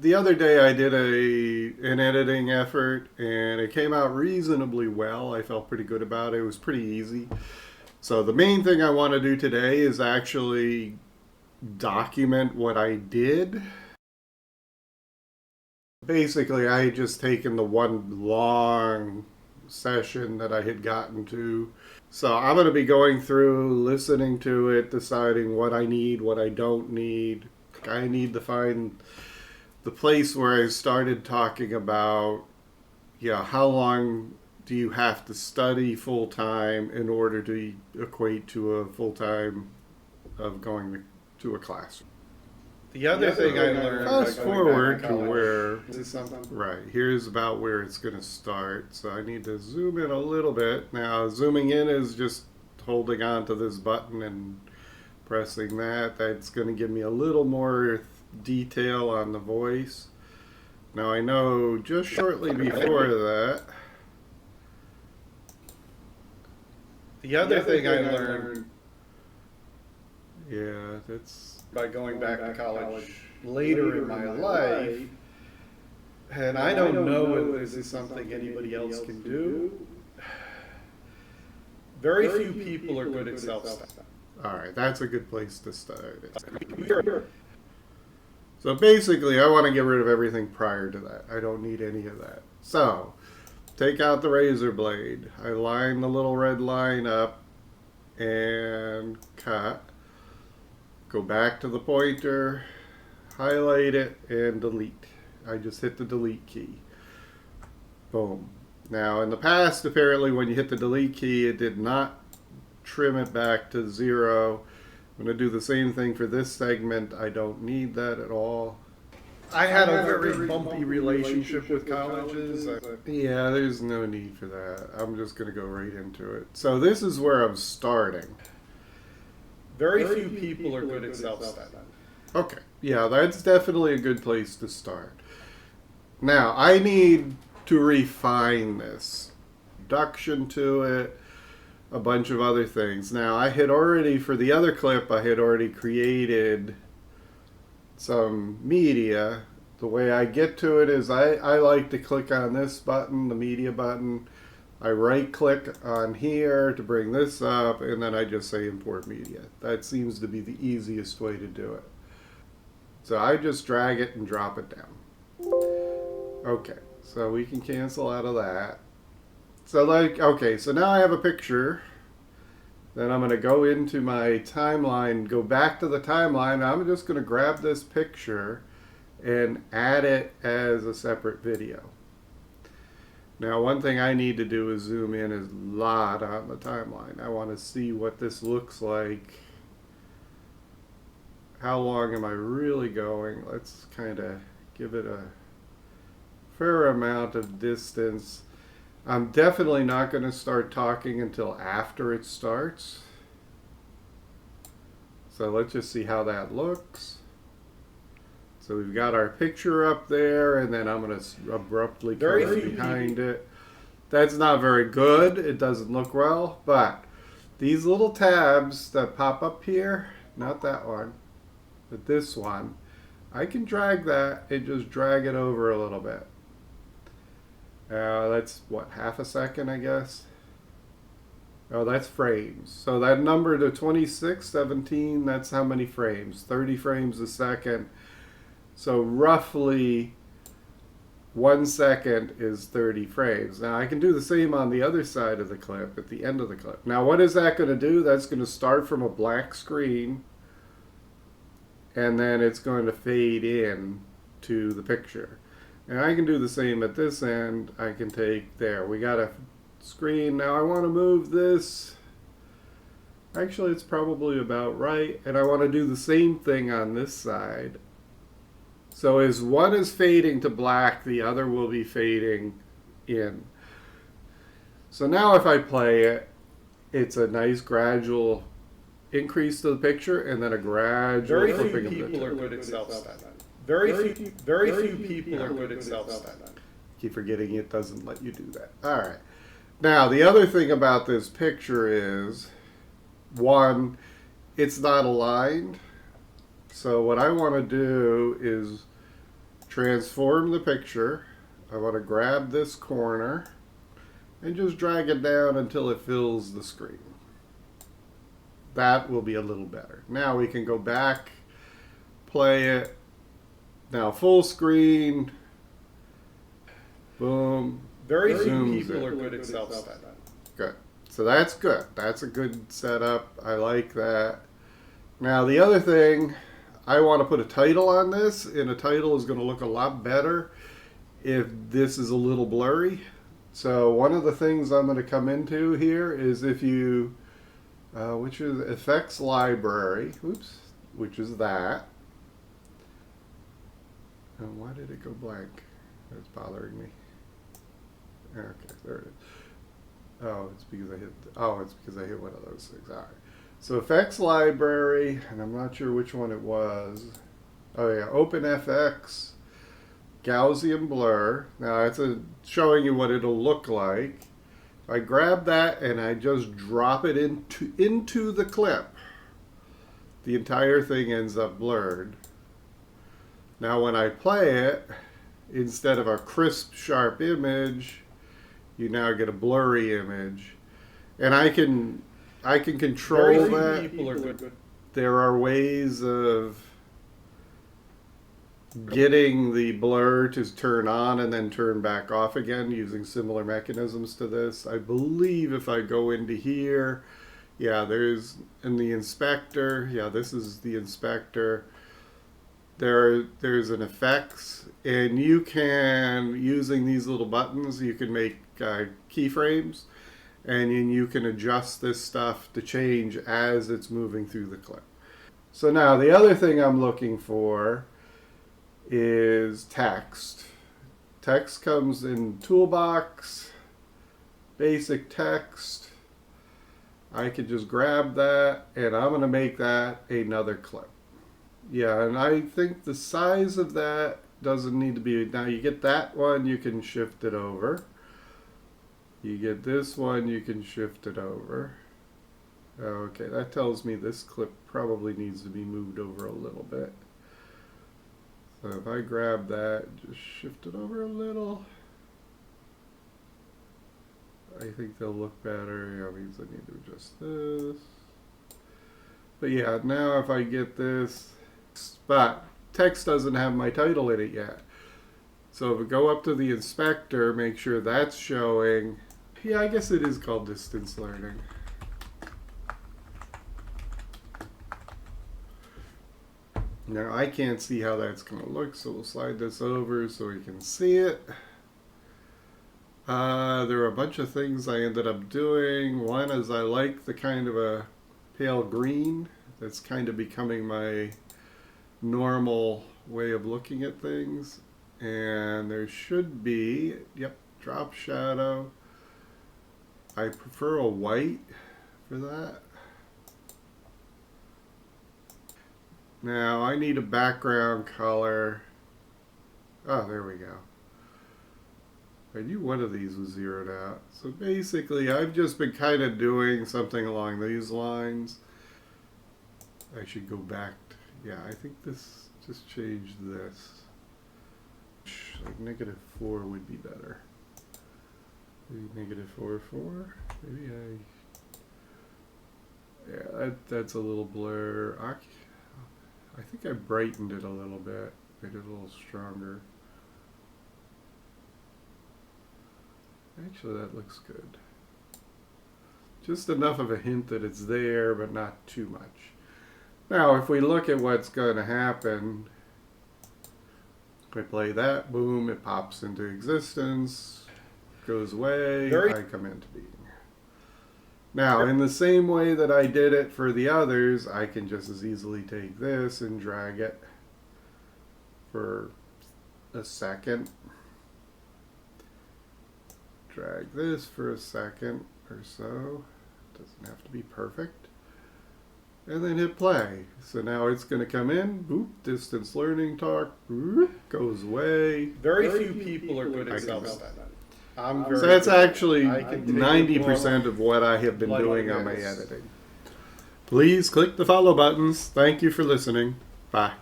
the other day I did an editing effort and it came out reasonably well. I felt pretty good about it. It was pretty easy. So the main thing I want to do today is actually document what I did. Basically, I had just taken the one long session that I had gotten to. So I'm going to be going through, listening to it, deciding what I need, what I don't need. I need to find the place where I started talking about, how long do you have to study full time in order to equate to a full time of going to a class. The other thing I learned, fast forward to where, right, here's about where it's going to start. So I need to zoom in a little bit. Now, zooming in is just holding on to this button and pressing that. That's going to give me a little more detail on the voice. Now, I know just shortly before that, the other thing I learned, that's by going back to college later in my life, and I don't know whether this is something anybody else can do. Very few people are good at self-study. All right, that's a good place to start. So basically, I want to get rid of everything prior to that. I don't need any of that. So, take out the razor blade. I line the little red line up and cut. Go back to the pointer, highlight it, and delete. I just hit the delete key. Boom. Now, in the past, apparently, when you hit the delete key, it did not trim it back to 0. I'm going to do the same thing for this segment. I don't need that at all. I had a very bumpy relationship with colleges. Yeah, there's no need for that. I'm just going to go right into it. So this is where I'm starting. Very few people are good at self-study. Okay, yeah, that's definitely a good place to start. Now, I need to refine this. Reduction to it, a bunch of other things. Now, I had already, for the other clip, I had already created some media. The way I get to it is I like to click on this button, the media button. I right click on here to bring this up, and then I just say import media. That seems to be the easiest way to do it. So I just drag it and drop it down. Okay, so we can cancel out of that. So so now I have a picture. Then I'm going to go into my timeline, go back to the timeline. I'm just going to grab this picture and add it as a separate video. Now, one thing I need to do is zoom in a lot on the timeline. I want to see what this looks like. How long am I really going? Let's kind of give it a fair amount of distance. I'm definitely not going to start talking until after it starts. So let's just see how that looks. So we've got our picture up there, and then I'm going to abruptly cover behind it. That's not very good. It doesn't look well, but these little tabs that pop up here, not that one, but this one, I can drag that and just drag it over a little bit. That's what, half a second, I guess? Oh, that's frames. So that number to 2617, that's how many frames? 30 frames a second. So roughly 1 second is 30 frames. Now I can do the same on the other side of the clip, at the end of the clip. Now what is that going to do? That's going to start from a black screen, and then it's going to fade in to the picture. And I can do the same at this end. I can take, there, we got a screen. Now I want to move this. Actually, it's probably about right. And I want to do the same thing on this side. So as one is fading to black, the other will be fading in. So now if I play it, it's a nice gradual increase to the picture and then a gradual flipping of the Very few people are good at self-study. Very few people are good at self-study. Keep forgetting it doesn't let you do that. All right. Now, the other thing about this picture is, one, it's not aligned. So what I want to do is transform the picture. I want to grab this corner and just drag it down until it fills the screen. That will be a little better. Now we can go back, play it. Now full screen. Boom. Very few people are good at self-study. Good. So that's good. That's a good setup. I like that. Now the other thing, I want to put a title on this, and a title is going to look a lot better if this is a little blurry. So one of the things I'm going to come into here is if you, which is Effects Library, oops, which is that. And why did it go blank? That's bothering me. Okay, there it is. Oh, it's because I hit one of those things. All right. So Effects Library, and I'm not sure which one it was. Oh yeah, OpenFX, Gaussian Blur. Now it's showing you what it'll look like. If I grab that and I just drop it into the clip, the entire thing ends up blurred. Now when I play it, instead of a crisp, sharp image, you now get a blurry image. And I can control that. People are good. There are ways of getting the blur to turn on and then turn back off again using similar mechanisms to this. I believe if I go into here, yeah, there's in the inspector, yeah, this is the inspector. There's an effects, and you can, using these little buttons, you can make keyframes, and then you can adjust this stuff to change as it's moving through the clip. So now the other thing I'm looking for is text. Text comes in toolbox, basic text. I could just grab that, and I'm going to make that another clip. Yeah, and I think the size of that doesn't need to be, now you get that one, you can shift it over. You get this one, you can shift it over. Okay, that tells me this clip probably needs to be moved over a little bit. So if I grab that, just shift it over a little, I think they'll look better. Yeah, means I need to adjust this. But yeah, now if I get this, but text doesn't have my title in it yet. So if I go up to the inspector, make sure that's showing. Yeah, I guess it is called distance learning. Now I can't see how that's going to look, so we'll slide this over so we can see it. There are a bunch of things I ended up doing. One is I like the kind of a pale green. That's kind of becoming my normal way of looking at things. And there should be, yep, drop shadow. I prefer a white for that. Now I need a background color. Oh, there we go. I knew one of these was zeroed out. So basically I've just been kind of doing something along these lines. I should go back. Yeah, I think this just changed this. Like -4 would be better. Maybe -4. Maybe yeah, that's a little blur. I think I brightened it a little bit, made it a little stronger. Actually, that looks good. Just enough of a hint that it's there, but not too much. Now, if we look at what's going to happen, if I play that, boom, it pops into existence, goes away, I come into being. Now, in the same way that I did it for the others, I can just as easily take this and drag it for a second. Drag this for a second or so. Doesn't have to be perfect. And then hit play. So now it's going to come in, boop, distance learning talk, boop, goes away. Very few people are good at self-study. So that's actually 90% of what I have been doing on my editing. Please click the follow buttons. Thank you for listening. Bye.